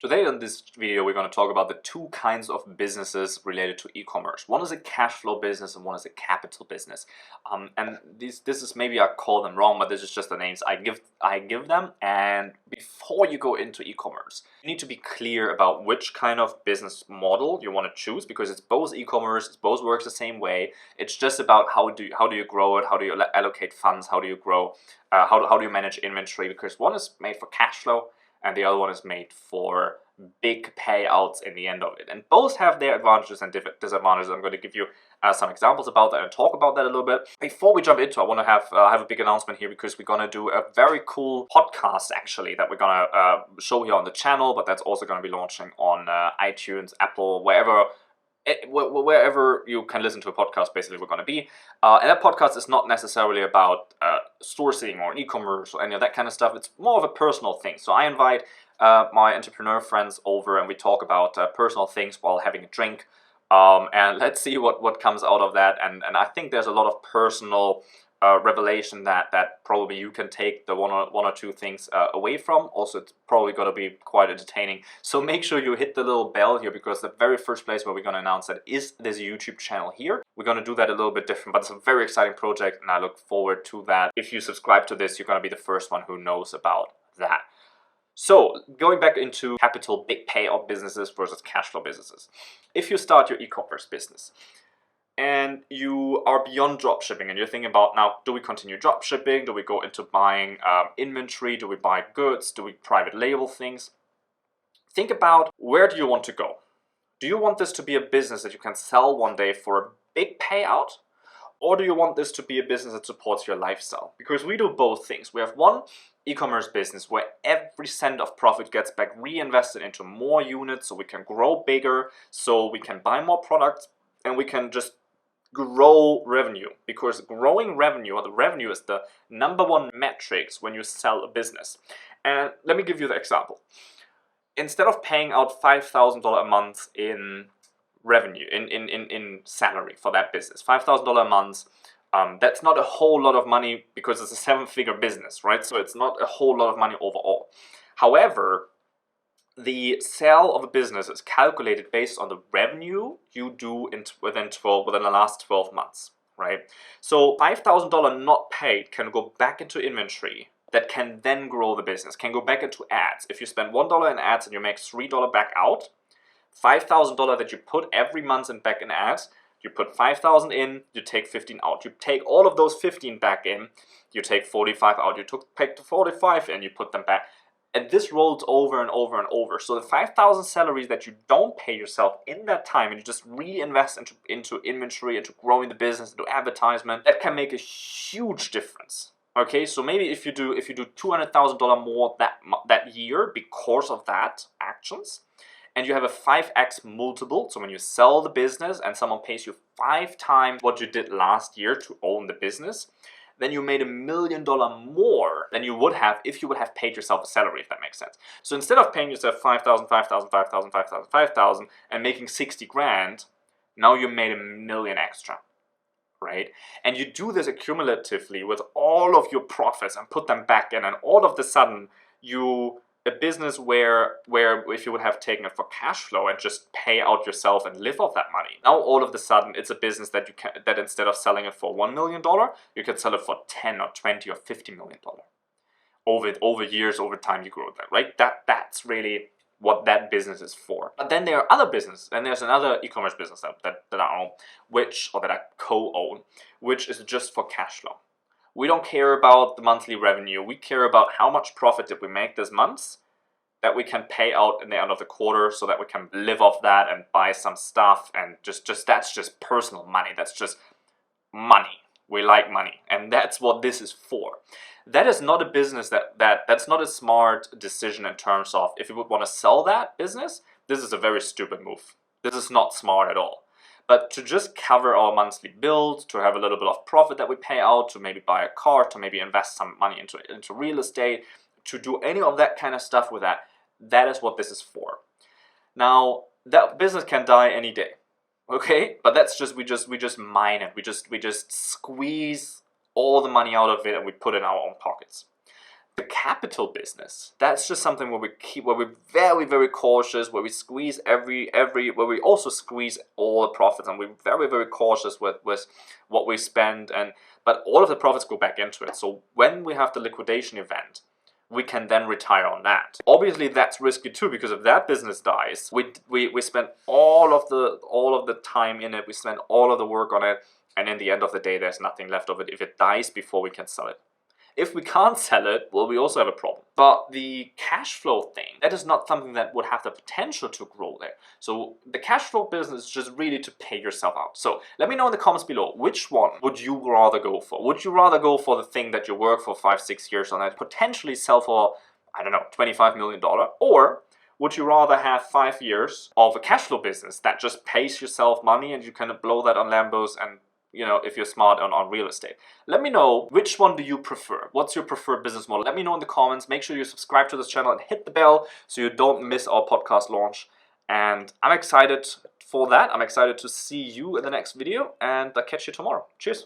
Today in this video, we're going to talk about the two kinds of businesses related to e-commerce. One is a cash flow business and one is a capital business. And this is, maybe I call them wrong, but this is just the names I give them. And before you go into e-commerce, you need to be clear about which kind of business model you want to choose, because it's both e-commerce, it both works the same way. It's just about how do you grow it, how do you allocate funds, how do you grow, how do you manage inventory, because one is made for cash flow and the other one is made for big payouts in the end of it. And both have their advantages and disadvantages. I'm going to give you some examples about that and talk about that a little bit. Before we jump into it, I want to have a big announcement here, because we're going to do a very cool podcast actually that we're going to show here on the channel, but that's also going to be launching on iTunes, Apple, wherever you can listen to a podcast. Basically we're going to be and that podcast is not necessarily about sourcing or e-commerce or any of that kind of stuff. It's more of a personal thing. So I invite my entrepreneur friends over and we talk about personal things while having a drink, and let's see what comes out of that. And I think there's a lot of personal revelation that probably you can take the one or two things away from. Also, it's probably going to be quite entertaining. So make sure you hit the little bell here, because the very first place where we're going to announce that is this YouTube channel here. We're going to do that a little bit different, but it's a very exciting project and I look forward to that. If you subscribe to this, you're going to be the first one who knows about that. So going back into capital big payout businesses versus cash flow businesses. If you start your e-commerce business and you are beyond drop shipping and you're thinking about, now, do we continue drop shipping? Do we go into buying inventory? Do we buy goods? Do we private label things? Think about, where do you want to go? Do you want this to be a business that you can sell one day for a big payout? Or do you want this to be a business that supports your lifestyle? Because we do both things. We have one e-commerce business where every cent of profit gets back reinvested into more units so we can grow bigger, so we can buy more products, and we can just grow revenue, because growing revenue, or the revenue, is the number one metrics when you sell a business. And let me give you the example. Instead of paying out $5,000 a month in revenue, in salary for that business, $5,000 a month, that's not a whole lot of money, because it's a 7-figure business, right? So it's not a whole lot of money overall. However, the sale of a business is calculated based on the revenue you do within the last 12 months, right? So $5,000 not paid can go back into inventory that can then grow the business, can go back into ads. If you spend $1 in ads and you make $3 back out, $5,000 that you put every month in back in ads, you put 5,000 in, you take 15 out. You take all of those 15 back in, you take 45 out. You take the 45 in, you put them back. And this rolls over and over and over. So the 5,000 salaries that you don't pay yourself in that time, and you just reinvest into inventory, into growing the business, into advertisement, that can make a huge difference. Okay, so maybe if you do $200,000 more that year because of that actions, and you have a 5x multiple, so when you sell the business and someone pays you 5 times what you did last year to own the business, then you made $1 million more than you would have if you would have paid yourself a salary, if that makes sense. So instead of paying yourself 5,000, 5,000, 5,000, 5,000, 5,000 and making 60 grand, now you made $1 million extra, right? And you do this accumulatively with all of your profits and put them back in, and all of a sudden a business where if you would have taken it for cash flow and just pay out yourself and live off that money, now all of a sudden it's a business that instead of selling it for $1 million, you can sell it for 10 or 20 or $50 million over years, over time you grow that, right? That's really what that business is for. But then there are other businesses, and there's another e-commerce business that I own, that I co-own, which is just for cash flow. We don't care about the monthly revenue. We care about how much profit did we make this month that we can pay out in the end of the quarter, so that we can live off that and buy some stuff, and just that's just personal money. That's just money. We like money, and that's what this is for. That is not a business that's not a smart decision in terms of, if you would want to sell that business, this is a very stupid move. This is not smart at all. But to just cover our monthly bills, to have a little bit of profit that we pay out, to maybe buy a car, to maybe invest some money into real estate, to do any of that kind of stuff with that is what this is for. Now, that business can die any day, okay? But that's just, we just mine it. We just squeeze all the money out of it and we put it in our own pockets. The capital business, that's just something where we're very, very cautious, where we squeeze where we also squeeze all the profits, and we're very, very cautious with what we spend, but all of the profits go back into it. So when we have the liquidation event, we can then retire on that. Obviously, that's risky too, because if that business dies, we spend all of the time in it, we spend all of the work on it, and in the end of the day, there's nothing left of it if it dies before we can sell it. If we can't sell it, well, we also have a problem. But the cash flow thing, that is not something that would have the potential to grow there. So the cash flow business is just really to pay yourself out. So let me know in the comments below, which one would you rather go for? Would you rather go for the thing that you work for 5-6 years on and potentially sell for, I don't know, $25 million? Or would you rather have 5 years of a cash flow business that just pays yourself money and you kind of blow that on Lambos and, you know, if you're smart on real estate? Let me know, which one do you prefer? What's your preferred business model? Let me know in the comments. Make sure you subscribe to this channel and hit the bell so you don't miss our podcast launch. And I'm excited for that. I'm excited to see you in the next video, and I'll catch you tomorrow. Cheers.